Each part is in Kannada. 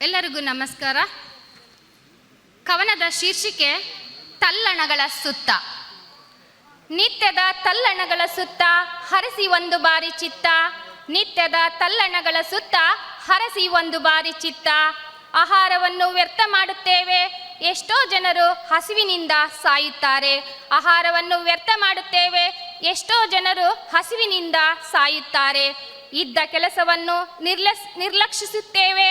ಎಲ್ಲರಿಗೂ ನಮಸ್ಕಾರ. ಕವನದ ಶೀರ್ಷಿಕೆ ತಲ್ಲಣಗಳ ಸುತ್ತ. ನಿತ್ಯದ ತಲ್ಲಣಗಳ ಸುತ್ತ ಹರಸಿ ಒಂದು ಬಾರಿ ಚಿತ್ತ, ನಿತ್ಯದ ತಲ್ಲಣಗಳ ಸುತ್ತ ಹರಸಿ ಒಂದು ಬಾರಿ ಚಿತ್ತ. ಆಹಾರವನ್ನು ವ್ಯರ್ಥ ಮಾಡುತ್ತೇವೆ, ಎಷ್ಟೋ ಜನರು ಹಸಿವಿನಿಂದ ಸಾಯುತ್ತಾರೆ. ಆಹಾರವನ್ನು ವ್ಯರ್ಥ ಮಾಡುತ್ತೇವೆ, ಎಷ್ಟೋ ಜನರು ಹಸಿವಿನಿಂದ ಸಾಯುತ್ತಾರೆ. ಇದ್ದ ಕೆಲಸವನ್ನು ನಿರ್ಲಕ್ಷಿಸುತ್ತೇವೆ,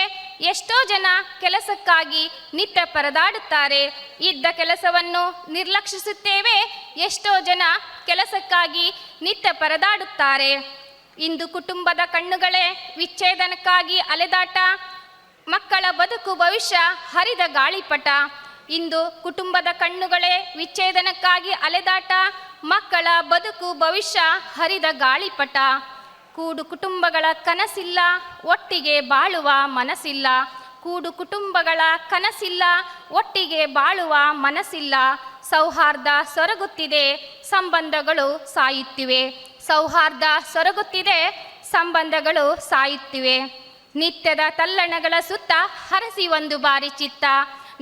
ಎಷ್ಟೋ ಜನ ಕೆಲಸಕ್ಕಾಗಿ ನಿತ್ಯ ಪರದಾಡುತ್ತಾರೆ. ಇದ್ದ ಕೆಲಸವನ್ನು ನಿರ್ಲಕ್ಷಿಸುತ್ತೇವೆ, ಎಷ್ಟೋ ಜನ ಕೆಲಸಕ್ಕಾಗಿ ನಿತ್ಯ ಪರದಾಡುತ್ತಾರೆ. ಇಂದು ಕುಟುಂಬದ ಕಣ್ಣುಗಳೇ ವಿಚ್ಛೇದನಕ್ಕಾಗಿ ಅಲೆದಾಟ, ಮಕ್ಕಳ ಬದುಕು ಭವಿಷ್ಯ ಹರಿದ ಗಾಳಿಪಟ. ಇಂದು ಕುಟುಂಬದ ಕಣ್ಣುಗಳೇ ವಿಚ್ಛೇದನಕ್ಕಾಗಿ ಅಲೆದಾಟ, ಮಕ್ಕಳ ಬದುಕು ಭವಿಷ್ಯ ಹರಿದ ಗಾಳಿಪಟ. ಕೂಡು ಕುಟುಂಬಗಳ ಕನಸಿಲ್ಲ, ಒಟ್ಟಿಗೆ ಬಾಳುವ ಮನಸ್ಸಿಲ್ಲ. ಕೂಡು ಕುಟುಂಬಗಳ ಕನಸಿಲ್ಲ, ಒಟ್ಟಿಗೆ ಬಾಳುವ ಮನಸ್ಸಿಲ್ಲ. ಸೌಹಾರ್ದ ಸೊರಗುತ್ತಿದೆ, ಸಂಬಂಧಗಳು ಸಾಯುತ್ತಿವೆ. ಸೌಹಾರ್ದ ಸೊರಗುತ್ತಿದೆ, ಸಂಬಂಧಗಳು ಸಾಯುತ್ತಿವೆ. ನಿತ್ಯದ ತಲ್ಲಣಗಳ ಸುತ್ತ ಹರಸಿ ಒಂದು ಬಾರಿ ಚಿತ್ತ,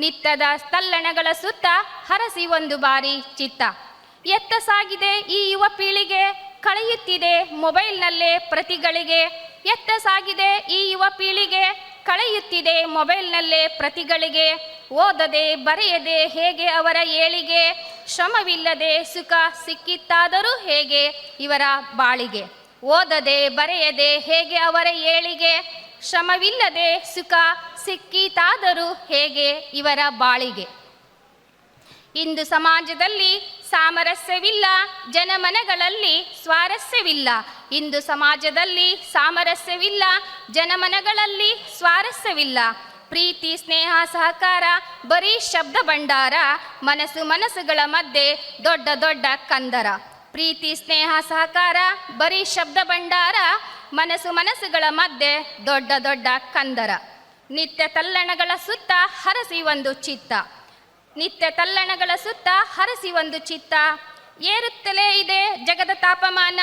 ನಿತ್ಯದ ತಲ್ಲಣಗಳ ಸುತ್ತ ಹರಸಿ ಒಂದು ಬಾರಿ ಚಿತ್ತ. ಎತ್ತ ಸಾಗಿದೆ ಈ ಯುವ ಪೀಳಿಗೆ, ಕಳೆಯುತ್ತಿದೆ ಮೊಬೈಲ್ನಲ್ಲೇ ಪ್ರತಿಗಳಿಗೆ. ಎತ್ತ ಸಾಗಿದೆ ಈ ಯುವ ಪೀಳಿಗೆ, ಕಳೆಯುತ್ತಿದೆ ಮೊಬೈಲ್ನಲ್ಲೇ ಪ್ರತಿಗಳಿಗೆ. ಓದದೆ ಬರೆಯದೆ ಹೇಗೆ ಅವರ ಏಳಿಗೆ, ಶ್ರಮವಿಲ್ಲದೆ ಸುಖ ಸಿಕ್ಕಿತ್ತಾದರೂ ಹೇಗೆ ಇವರ ಬಾಳಿಗೆ. ಓದದೆ ಬರೆಯದೆ ಹೇಗೆ ಅವರ ಏಳಿಗೆ, ಶ್ರಮವಿಲ್ಲದೆ ಸುಖ ಸಿಕ್ಕಿತಾದರೂ ಹೇಗೆ ಇವರ ಬಾಳಿಗೆ. ಇಂದು ಸಮಾಜದಲ್ಲಿ ಸಾಮರಸ್ಯವಿಲ್ಲ, ಜನಮನಗಳಲ್ಲಿ ಸ್ವಾರಸ್ಯವಿಲ್ಲ. ಇಂದು ಸಮಾಜದಲ್ಲಿ ಸಾಮರಸ್ಯವಿಲ್ಲ, ಜನಮನಗಳಲ್ಲಿ ಸ್ವಾರಸ್ಯವಿಲ್ಲ. ಪ್ರೀತಿ ಸ್ನೇಹ ಸಹಕಾರ ಬರೀ ಶಬ್ದ ಭಂಡಾರ, ಮನಸ್ಸುಗಳ ಮಧ್ಯೆ ದೊಡ್ಡ ದೊಡ್ಡ ಕಂದರ. ಪ್ರೀತಿ ಸ್ನೇಹ ಸಹಕಾರ ಬರೀ ಶಬ್ದ ಭಂಡಾರ, ಮನಸ್ಸುಗಳ ಮಧ್ಯೆ ದೊಡ್ಡ ದೊಡ್ಡ ಕಂದರ. ನಿತ್ಯ ತಲ್ಲಣಗಳ ಸುತ್ತ ಹರಸಿ ಒಂದು ಚಿತ್ತ, ನಿತ್ಯ ತಲ್ಲಣಗಳ ಸುತ್ತ ಹರಸಿ ಒಂದು ಚಿತ್ತ. ಏರುತ್ತಲೇ ಇದೆ ಜಗದ ತಾಪಮಾನ,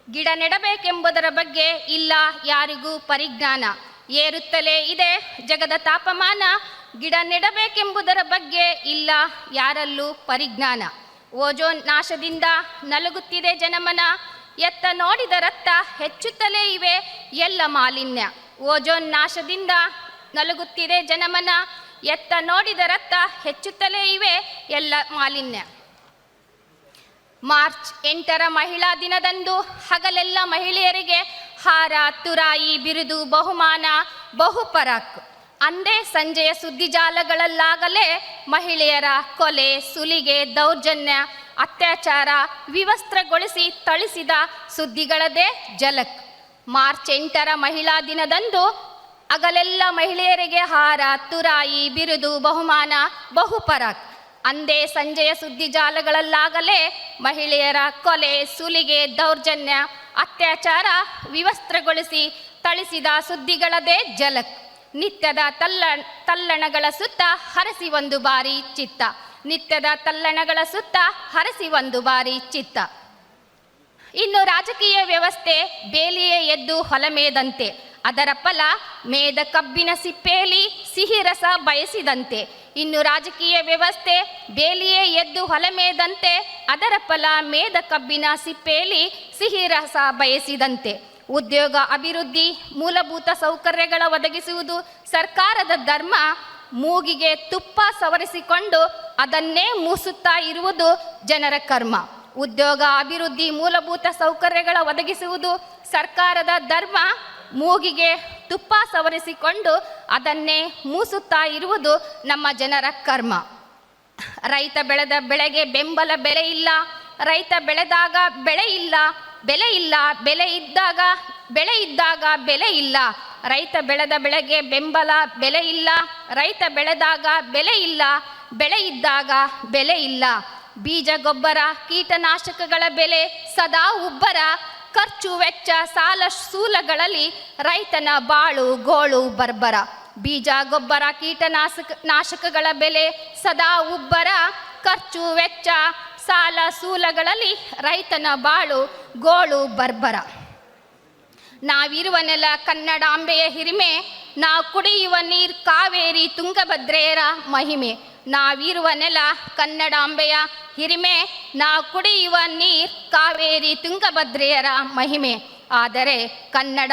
ಗಿಡ ನೆಡಬೇಕೆಂಬುದರ ಬಗ್ಗೆ ಇಲ್ಲ ಯಾರಿಗೂ ಪರಿಜ್ಞಾನ. ಏರುತ್ತಲೇ ಇದೆ ಜಗದ ತಾಪಮಾನ, ಗಿಡ ನೆಡಬೇಕೆಂಬುದರ ಬಗ್ಗೆ ಇಲ್ಲ ಯಾರಲ್ಲೂ ಪರಿಜ್ಞಾನ. ಓಜೋನ್ ನಾಶದಿಂದ ನಲುಗುತ್ತಿದೆ ಜನಮನ, ಎತ್ತ ನೋಡಿದರತ್ತ ಹೆಚ್ಚುತ್ತಲೇ ಇವೆ ಎಲ್ಲ ಮಾಲಿನ್ಯ. ಓಜೋನ್ ನಾಶದಿಂದ ನಲುಗುತ್ತಿದೆ ಜನಮನ, ಎತ್ತ ನೋಡಿದರತ್ತ ಹೆಚ್ಚುತ್ತಲೇ ಇವೆ ಎಲ್ಲ ಮಾಲಿನ್ಯ. ಮಾರ್ಚ್ 8ರ ಮಹಿಳಾ ದಿನದಂದು ಹಗಲೆಲ್ಲ ಮಹಿಳೆಯರಿಗೆ ಹಾರ, ತುರಾಯಿ, ಬಿರುದು, ಬಹುಮಾನ, ಬಹುಪರಾಕ್. ಅಂದೇ ಸಂಜೆಯ ಸುದ್ದಿಜಾಲಗಳಲ್ಲಾಗಲೇ ಮಹಿಳೆಯರ ಕೊಲೆ, ಸುಲಿಗೆ, ದೌರ್ಜನ್ಯ, ಅತ್ಯಾಚಾರ, ವಿವಸ್ತ್ರಗೊಳಿಸಿ ಥಳಿಸಿದ ಸುದ್ದಿಗಳದೇ ಝಲಕ್. ಮಾರ್ಚ್ 8ರ ಮಹಿಳಾ ದಿನದಂದು ಹಗಲೆಲ್ಲ ಮಹಿಳೆಯರಿಗೆ ಹಾರ, ತುರಾಯಿ, ಬಿರುದು, ಬಹುಮಾನ, ಬಹುಪರಾಕ್. ಅಂದೇ ಸಂಜೆಯ ಸುದ್ದಿಜಾಲಗಳಲ್ಲಾಗಲೇ ಮಹಿಳೆಯರ ಕೊಲೆ, ಸುಲಿಗೆ, ದೌರ್ಜನ್ಯ, ಅತ್ಯಾಚಾರ, ವಿವಸ್ತ್ರಗೊಳಿಸಿ ಥಳಿಸಿದ ಸುದ್ದಿಗಳದೇ ಝಲಕ್. ನಿತ್ಯದ ತಲ್ಲಣಗಳ ಸುತ್ತ ಹರಸಿ ಒಂದು ಬಾರಿ ಚಿತ್ತ, ನಿತ್ಯದ ತಲ್ಲಣಗಳ ಸುತ್ತ ಹರಸಿ ಒಂದು ಬಾರಿ ಚಿತ್ತ. ಇನ್ನು ರಾಜಕೀಯ ವ್ಯವಸ್ಥೆ ಬೇಲಿಯೇ ಎದ್ದು ಹೊಲಮೇದಂತೆ, ಅದರ ಫಲ ಮೇದ ಕಬ್ಬಿನ ಸಿಪ್ಪೆಯಲ್ಲಿ ಸಿಹಿ ರಸ ಬಯಸಿದಂತೆ. ಇನ್ನು ರಾಜಕೀಯ ವ್ಯವಸ್ಥೆ ಬೇಲಿಯೇ ಎದ್ದು ಹೊಲಮೇದಂತೆ, ಅದರ ಫಲ ಮೇದ ಕಬ್ಬಿನ ಸಿಪ್ಪೆಯಲ್ಲಿ ಸಿಹಿ ರಸ ಬಯಸಿದಂತೆ. ಉದ್ಯೋಗ ಅಭಿವೃದ್ಧಿ, ಮೂಲಭೂತ ಸೌಕರ್ಯಗಳ ಒದಗಿಸುವುದು ಸರ್ಕಾರದ ಧರ್ಮ, ಮೂಗಿಗೆ ತುಪ್ಪ ಸವರಿಸಿಕೊಂಡು ಅದನ್ನೇ ಮೂಸುತ್ತಾ ಇರುವುದು ಜನರ ಕರ್ಮ. ಉದ್ಯೋಗ ಅಭಿವೃದ್ಧಿ, ಮೂಲಭೂತ ಸೌಕರ್ಯಗಳ ಒದಗಿಸುವುದು ಸರ್ಕಾರದ ಧರ್ಮ, ಮೂಗಿಗೆ ತುಪ್ಪ ಸವರಿಸಿಕೊಂಡು ಅದನ್ನೇ ಮೂಸುತ್ತಾ ಇರುವುದು ನಮ್ಮ ಜನರ ಕರ್ಮ. ರೈತ ಬೆಳೆದ ಬೆಳೆಗೆ ಬೆಂಬಲ ಬೆಲೆ ಇಲ್ಲ, ರೈತ ಬೆಳೆದಾಗ ಬೆಳೆ ಇಲ್ಲ, ಬೆಲೆ ಇಲ್ಲ, ಬೆಲೆ ಇದ್ದಾಗ ಬೆಳೆ ಇದ್ದಾಗ ಬೆಲೆ ಇಲ್ಲ. ರೈತ ಬೆಳೆದ ಬೆಳೆಗೆ ಬೆಂಬಲ ಬೆಲೆ ಇಲ್ಲ, ರೈತ ಬೆಳೆದಾಗ ಬೆಲೆ ಇಲ್ಲ, ಬೆಳೆ ಇದ್ದಾಗ ಬೆಲೆ ಇಲ್ಲ. ಬೀಜ ಗೊಬ್ಬರ ಕೀಟನಾಶಕಗಳ ಬೆಲೆ ಸದಾ ಉಬ್ಬರ, ಖರ್ಚು ವೆಚ್ಚ ಸಾಲ ಸೂಲಗಳಲ್ಲಿ ರೈತನ ಬಾಳು ಗೋಳು ಬರ್ಬರ. ಬೀಜ ಗೊಬ್ಬರ ಕೀಟನಾಶಕಗಳ ಬೆಲೆ ಸದಾ ಉಬ್ಬರ, ಖರ್ಚು ವೆಚ್ಚ ಸಾಲ ಸೂಲಗಳಲ್ಲಿ ರೈತನ ಬಾಳು ಗೋಳು ಬರ್ಬರ. ನಾವಿರುವ ನೆಲ ಕನ್ನಡಾಂಬೆಯ ಹಿರಿಮೆ, ನಾವು ಕುಡಿಯುವ ನೀರು ಕಾವೇರಿ ತುಂಗಭದ್ರೆಯರ ಮಹಿಮೆ. ನಾವಿರುವ ನೆಲ ಕನ್ನಡಾಂಬೆಯ ಹಿರಿಮೆ, ನಾವು ಕುಡಿಯುವ ನೀರು ಕಾವೇರಿ ತುಂಗಭದ್ರೆಯರ ಮಹಿಮೆ. ಆದರೆ ಕನ್ನಡ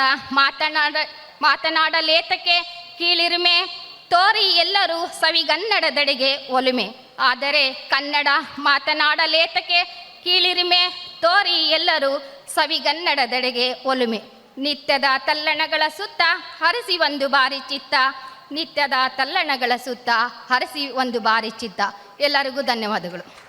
ಮಾತನಾಡಲೇತಕ್ಕೆ ಕೀಳಿರಿಮೆ, ತೋರಿ ಎಲ್ಲರೂ ಸವಿಗನ್ನಡದೆಡೆಗೆ ಒಲುಮೆ. ಆದರೆ ಕನ್ನಡ ಮಾತನಾಡಲೇತಕ್ಕೆ ಕೀಳಿರಿಮೆ, ತೋರಿ ಎಲ್ಲರೂ ಸವಿಗನ್ನಡದೆಡೆಗೆ ಒಲುಮೆ. ನಿತ್ಯದ ತಲ್ಲಣಗಳ ಸುತ್ತ ಹರಿಸಿ ಒಂದು ಬಾರಿ ಚಿತ್ತ, ನಿತ್ಯದ ತಲ್ಲಣಗಳ ಸುತ್ತ ಹರಿಸಿ ಒಂದು ಬಾರಿ ಚಿತ್ತ. ಎಲ್ಲರಿಗೂ ಧನ್ಯವಾದಗಳು.